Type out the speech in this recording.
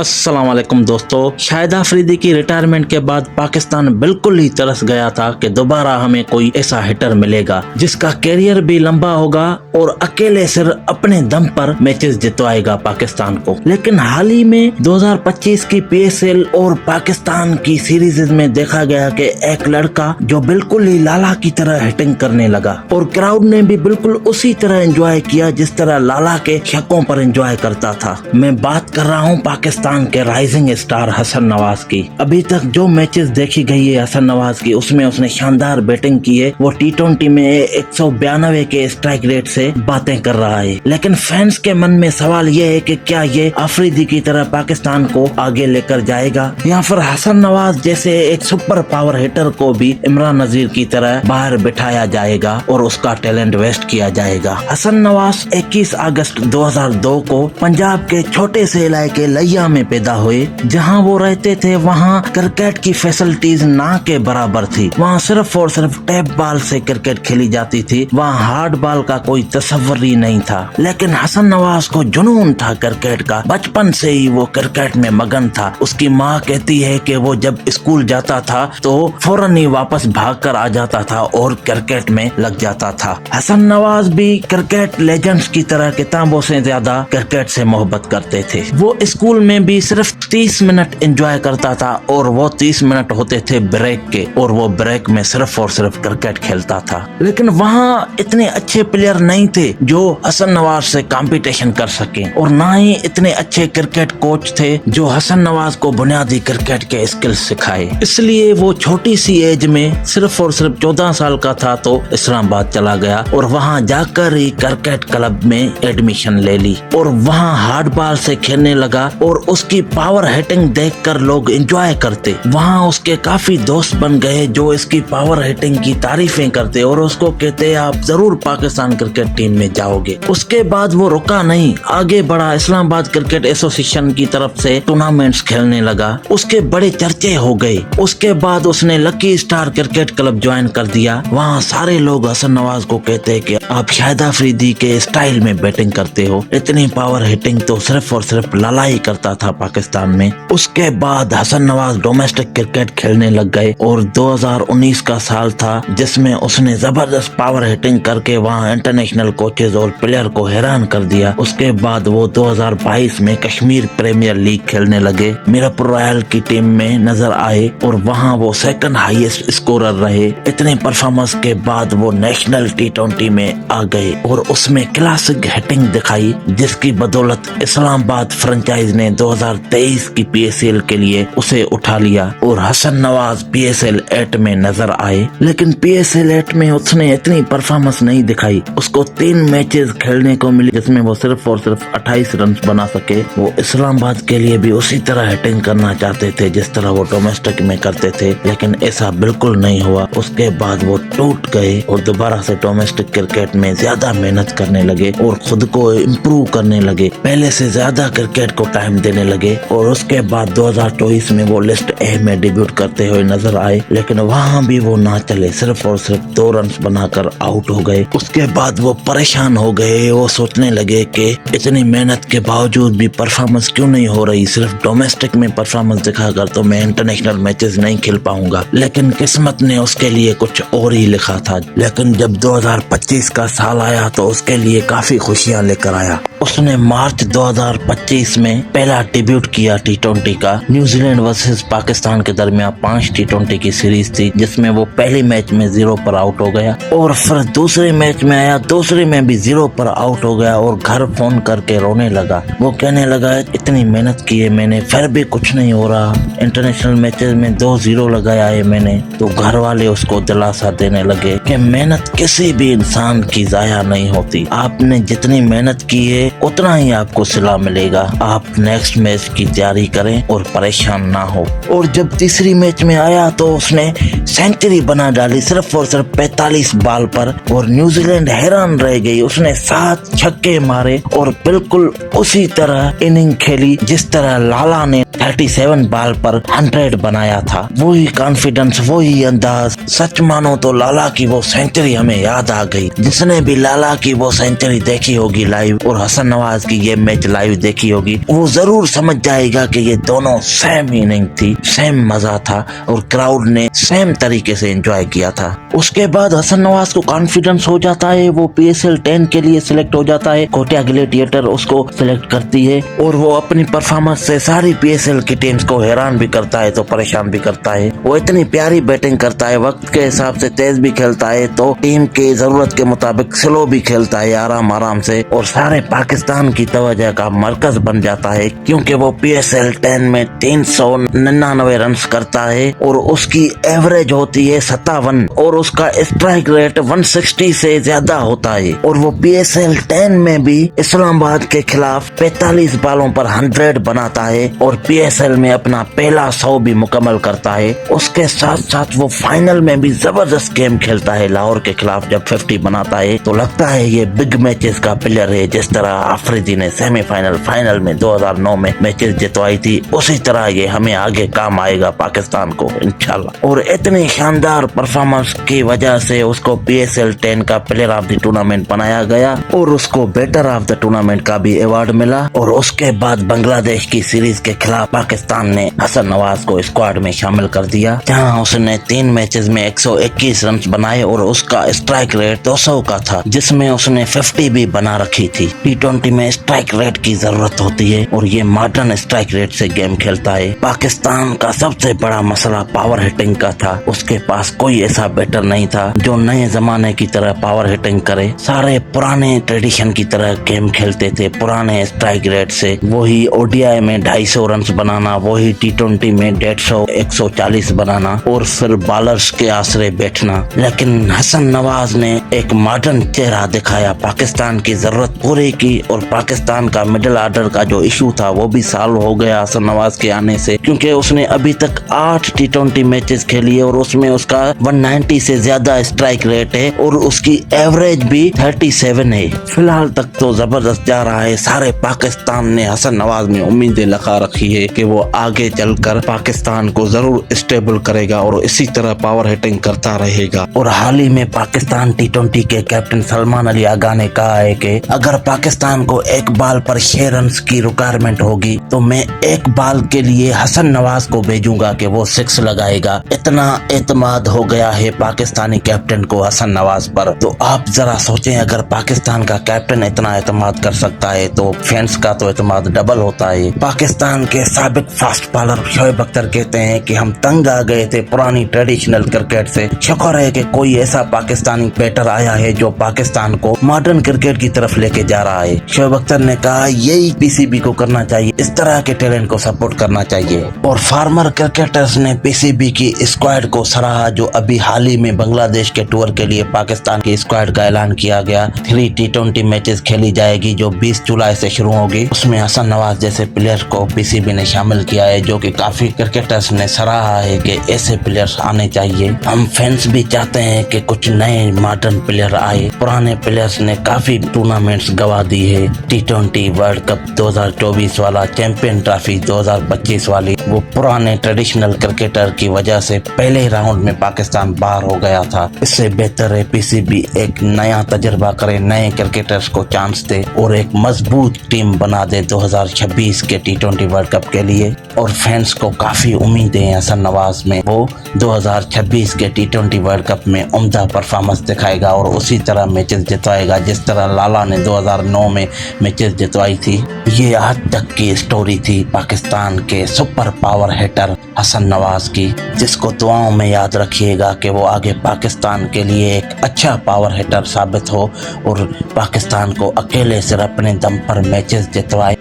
अस्सलाम वालेकुम दोस्तों, शाहिद अफरीदी की रिटायरमेंट के बाद पाकिस्तान बिल्कुल ही तरस गया था कि दोबारा हमें कोई ऐसा हिटर मिलेगा जिसका कैरियर भी लंबा होगा और अकेले सिर्फ अपने दम पर मैचेस जितवाएगा पाकिस्तान को। लेकिन हाल ही में 2025 की PSL और पाकिस्तान की सीरीज में देखा गया कि एक लड़का जो बिल्कुल ही लाला की तरह हिटिंग करने लगा और क्राउड ने भी बिल्कुल उसी तरह एंजॉय किया जिस तरह लाला के शकों पर एंजॉय करता था। मैं बात कर रहा हूँ पाकिस्तान के राइजिंग स्टार हसन नवाज की। अभी तक जो मैचेस देखी गई है हसन नवाज की, उसमें उसने शानदार बैटिंग की है। वो T20 में 192 के स्ट्राइक रेट से बातें कर रहा है। लेकिन फैंस के मन में सवाल ये है कि क्या ये अफरीदी की तरह पाकिस्तान को आगे लेकर जाएगा या फिर हसन नवाज जैसे एक सुपर पावर हिटर को भी इमरान नजीर की तरह बाहर बिठाया जाएगा और उसका टैलेंट वेस्ट किया जाएगा। हसन नवाज 21 अगस्त 2002 को पंजाब के छोटे से इलाके लिया में पैदा हुए। जहां वो रहते थे वहां क्रिकेट की फैसिलिटीज ना के बराबर थी। वहां सिर्फ और सिर्फ टैप बॉल से क्रिकेट खेली जाती थी। वहां हार्ड बॉल का कोई तस्वर ही नहीं था। लेकिन हसन नवाज को जुनून था क्रिकेट का। बचपन से ही वो क्रिकेट में मगन था। उसकी माँ कहती है कि वो जब स्कूल जाता था तो फौरन ही वापस भाग कर आ जाता था और क्रिकेट में लग जाता था। हसन नवाज भी क्रिकेट लेजेंड्स की तरह किताबों से ज्यादा क्रिकेट से मोहब्बत करते थे। वो स्कूल में भी सिर्फ 30 मिनट एंजॉय करता था और वो 30 मिनट होते थे ब्रेक के और वो ब्रेक में सिर्फ और सिर्फ क्रिकेट खेलता था। लेकिन वहाँ इतने अच्छे प्लेयर नहीं थे जो हसन नवाज से कंपटीशन कर सके और ना ही इतने अच्छे क्रिकेट कोच थे जो हसन नवाज को बुनियादी क्रिकेट के स्किल्स सिखाए। इसलिए वो छोटी सी एज में सिर्फ और सिर्फ 14 साल का था तो इस्लामाबाद चला गया और वहाँ जाकर ही क्रिकेट क्लब में एडमिशन ले ली और वहाँ हार्ड बॉल से खेलने लगा और उसकी पावर हिटिंग देखकर लोग एंजॉय करते। वहाँ उसके काफी दोस्त बन गए जो इसकी पावर हिटिंग की तारीफें करते और उसको कहते आप जरूर पाकिस्तान क्रिकेट टीम में जाओगे। उसके बाद वो रुका नहीं, आगे बढ़ा। इस्लामाबाद क्रिकेट एसोसिएशन की तरफ से टूर्नामेंट्स खेलने लगा। उसके बड़े चर्चे हो गए। उसके बाद उसने lucky star cricket club join कर दिया। वहाँ सारे लोग हसन नवाज को कहते हैं कि आप शाहिद अफरीदी के स्टाइल में बैटिंग करते हो। इतनी पावर हिटिंग तो सिर्फ और सिर्फ लाला ही करता था पाकिस्तान में। उसके बाद हसन नवाज डोमेस्टिक क्रिकेट खेलने लग गए और 2019 का साल था जिसमें उसने जबरदस्त पावर हिटिंग करके वहाँ इंटरनेशनल कोचेज और प्लेयर को हैरान कर दिया। उसके बाद वो 2022 में कश्मीर प्रीमियर लीग खेलने लगे। मीरपुर रॉयल की टीम में नजर आए और वहाँ वो सेकंड हाईएस्ट स्कोरर रहे। इतने परफॉर्मेंस के बाद वो नेशनल T20 में आ गए और उसमें क्लासिक हिटिंग दिखाई जिसकी बदौलत इस्लामाबाद फ्रेंचाइज ने 2023 की PSL के लिए उसे उठा लिया और हसन नवाज PSL 8 में नजर आए। लेकिन PSL 8 में उसने इतनी परफॉर्मेंस नहीं दिखाई। उसको 3 मैचेस खेलने को मिली जिसमें वो सिर्फ और सिर्फ 28 रन बना सके। वो इस्लामाबाद के लिए भी उसी तरह हिटिंग करना चाहते थे जिस तरह वो डोमेस्टिक में करते थे, लेकिन ऐसा बिल्कुल नहीं हुआ। उसके बाद वो टूट गए और दोबारा से डोमेस्टिक क्रिकेट में ज्यादा मेहनत करने लगे और खुद को इम्प्रूव करने लगे। पहले से ज्यादा क्रिकेट को टाइम देने लगे और उसके बाद 2024 में वो लिस्ट A में डेब्यूट करते हुए नजर आए। लेकिन वहाँ भी वो ना चले, सिर्फ और सिर्फ 2 रन बनाकर आउट हो गए। उसके बाद वो परेशान हो गए। वो सोचने लगे कि इतनी मेहनत के बावजूद भी परफॉर्मेंस क्यों नहीं हो रही। सिर्फ डोमेस्टिक में परफॉर्मेंस दिखाकर तो मैं इंटरनेशनल मैचेस नहीं खेल पाऊंगा। लेकिन किस्मत ने उसके लिए कुछ और ही लिखा था। लेकिन जब 2025 का साल आया तो उसके लिए काफी खुशियां लेकर आया। उसने मार्च 2025 में पहला डेब्यूट किया T20 का। न्यूजीलैंड वर्सेस पाकिस्तान के दरमियान 5 T20 की सीरीज थी जिसमें वो पहले मैच में 0 पर आउट हो गया और फिर दूसरे मैच में आया, दूसरे में भी 0 पर आउट हो गया और घर फोन करके रोने लगा। वो कहने लगा इतनी मेहनत की है मैंने फिर भी कुछ नहीं हो रहा। इंटरनेशनल मैचेस में 2-0 लगाया है मैंने। तो घर वाले उसको दिलासा देने लगे कि मेहनत किसी भी इंसान की जाया नहीं होती। आपने जितनी मेहनत की है उतना ही आपको सिला मिलेगा। आप नेक्स्ट मैच की तैयारी करें और परेशान ना हो। और जब तीसरी मैच में आया तो उसने सेंचुरी बना डाली सिर्फ और सिर्फ 45 बॉल पर और न्यूजीलैंड हैरान रह गई। उसने 7 छक्के मारे और बिल्कुल उसी तरह इनिंग खेली जिस तरह लाला ने 37 बॉल पर 100 बनाया था। वही कॉन्फिडेंस, वही अंदाज। सच मानो तो लाला की वो सेंचुरी हमें याद आ गई। जिसने भी लाला की वो सेंचुरी देखी होगी लाइव और हसन हसन नवाज की ये मैच लाइव देखी होगी वो जरूर समझ जाएगा कि ये दोनों सेम इनिंग थी, सेम मजा था और क्राउड ने सेम तरीके से एंजॉय किया था। उसके बाद हसन नवाज को कॉन्फिडेंस हो जाता है, वो PSL 10 के लिए सिलेक्ट हो जाता है। कोटिया ग्लैडिएटर उसको सिलेक्ट करती है और वो अपनी परफॉर्मेंस से सारी PSL की टीम्स को हैरान भी करता है तो परेशान भी करता है। वो इतनी प्यारी बैटिंग करता है, वक्त के हिसाब से तेज भी खेलता है तो टीम की जरूरत के मुताबिक स्लो भी खेलता है आराम आराम से, और सारे पाकिस्तान की तवज्जो का मरकज बन जाता है क्योंकि वो PSL 10 में 399 रन करता है और उसकी एवरेज होती है 57 और उसका स्ट्राइक रेट 160 से ज्यादा होता है। और वो PSL 10 में भी इस्लामाबाद के खिलाफ 45 बालों पर 100 बनाता है और PSL में अपना पहला 100 भी मुकम्मल करता है। उसके साथ साथ वो फाइनल में भी जबरदस्त गेम खेलता है लाहौर के खिलाफ, जब 50 बनाता है तो लगता है ये बिग मैचेस का प्लेयर है। जिस तरह आफरीदी ने सेमीफाइनल फाइनल में 2009 में मैचेस जितवाई थी उसी तरह ये हमें आगे काम आएगा पाकिस्तान को इंशाल्लाह। और इतनी शानदार परफॉर्मेंस की वजह से उसको PSL 10 का प्लेयर ऑफ द टूर्नामेंट बनाया गया और उसको बेटर ऑफ द टूर्नामेंट का भी अवार्ड मिला। और उसके बाद बांग्लादेश की सीरीज के खिलाफ पाकिस्तान ने हसन नवाज को स्क्वाड में शामिल कर दिया, जहां उसने 3 मैचेस में 121 रन बनाए और उसका स्ट्राइक रेट 200 का था, जिसमें उसने 50 भी बना रखी थी। T20 में स्ट्राइक रेट की जरूरत होती है और ये मॉडर्न स्ट्राइक रेट से गेम खेलता है। पाकिस्तान का सबसे बड़ा मसला पावर हिटिंग का था, उसके पास कोई ऐसा बैटर नहीं था जो नए जमाने की तरह पावर हिटिंग करे। सारे पुराने ट्रेडिशन की तरह गेम खेलते थे, पुराने स्ट्राइक रेट से। वही ODI में 250 रन बनाना, वही T20 में 150 140 बनाना और फिर बॉलर्स के आसरे बैठना। लेकिन हसन नवाज ने एक मॉडर्न चेहरा दिखाया, पाकिस्तान की जरूरत पूरी की और पाकिस्तान का मिडिल ऑर्डर का जो इशू था वो भी सॉल्व हो गया हसन नवाज के आने से, क्योंकि उसने अभी तक 8 T20 मैचेस खेली है और उसमें उसका 190 से ज्यादा स्ट्राइक रेट है और उसकी एवरेज भी 37 है। फिलहाल तक तो जबरदस्त जा रहा है। सारे पाकिस्तान ने हसन नवाज में उम्मीदें लगा रखी है कि वो आगे चलकर पाकिस्तान को जरूर स्टेबल करेगा और इसी तरह पावर हिटिंग करता रहेगा। और हाल ही में पाकिस्तान T20 के कैप्टन सलमान अली आगा ने कहा है कि अगर पाकिस्तान को एक बॉल पर 6 रन की रिक्वायरमेंट होगी तो मैं एक बॉल के लिए हसन नवाज को भेजूंगा कि वो 6 लगाएगा। इतना एतमाद हो गया है पाकिस्तानी कैप्टन को हसन नवाज पर। तो आप जरा सोचें, अगर पाकिस्तान का कैप्टन इतना एतमाद कर सकता है तो फैंस का तो एतमाद डबल होता है। पाकिस्तान के साबिक फास्ट बॉलर शोएब अख्तर कहते हैं कि हम तंग आ गए थे पुरानी ट्रेडिशनल क्रिकेट से। शुक्र है कि कोई ऐसा पाकिस्तानी बैटर आया है जो पाकिस्तान को मॉडर्न क्रिकेट की तरफ लेके जा रहा है। शोएब अख्तर ने कहा यही PCB को करना चाहिए, इस तरह के टैलेंट को सपोर्ट करना चाहिए। और फार्मर क्रिकेटर्स ने PCB की स्क्वाड को सराहा जो अभी हाल ही में बांग्लादेश के टूर के लिए पाकिस्तान की स्क्वाड का ऐलान किया गया। 3 T20 मैचेस खेली जाएगी जो 20 जुलाई से शुरू होगी। उसमें हसन नवाज जैसे प्लेयर को PCB ने शामिल किया है, जो कि काफी क्रिकेटर्स ने सराहा है कि ऐसे प्लेयर्स आने चाहिए। हम फैंस भी चाहते हैं कि कुछ नए मॉडर्न प्लेयर आए। पुराने प्लेयर्स ने काफी टूर्नामेंट्स गवा दी है, T20 वर्ल्ड कप 2024 वाला, चैंपियन ट्रॉफी 2025 वाली। वो पुराने ट्रेडिशनल क्रिकेटर की वजह से पहले राउंड में पाकिस्तान बाहर हो गया था। इससे बेहतर है PCB एक नया तजर्बा करे, नए क्रिकेटर्स को चांस दे और एक मजबूत टीम बना दे 2026 के T20 वर्ल्ड कप के लिए। और फैंस को काफी उम्मीदें हैं हसन नवाज में, वो 2026 के T20 वर्ल्ड कप में उम्दा परफॉर्मेंस दिखाएगा और उसी तरह मैचेस जितवाएगा जिस तरह लाला ने 2009 में मैचेस जितवाई थी। ये आज तक की स्टोरी थी पाकिस्तान के super power hitter Hasan Nawaz की, जिसको दुआओं में याद रखिएगा कि वो आगे पाकिस्तान के लिए एक अच्छा पावर हिटर साबित हो और पाकिस्तान को अकेले सिर्फ अपने दम पर मैचेस जितवाए।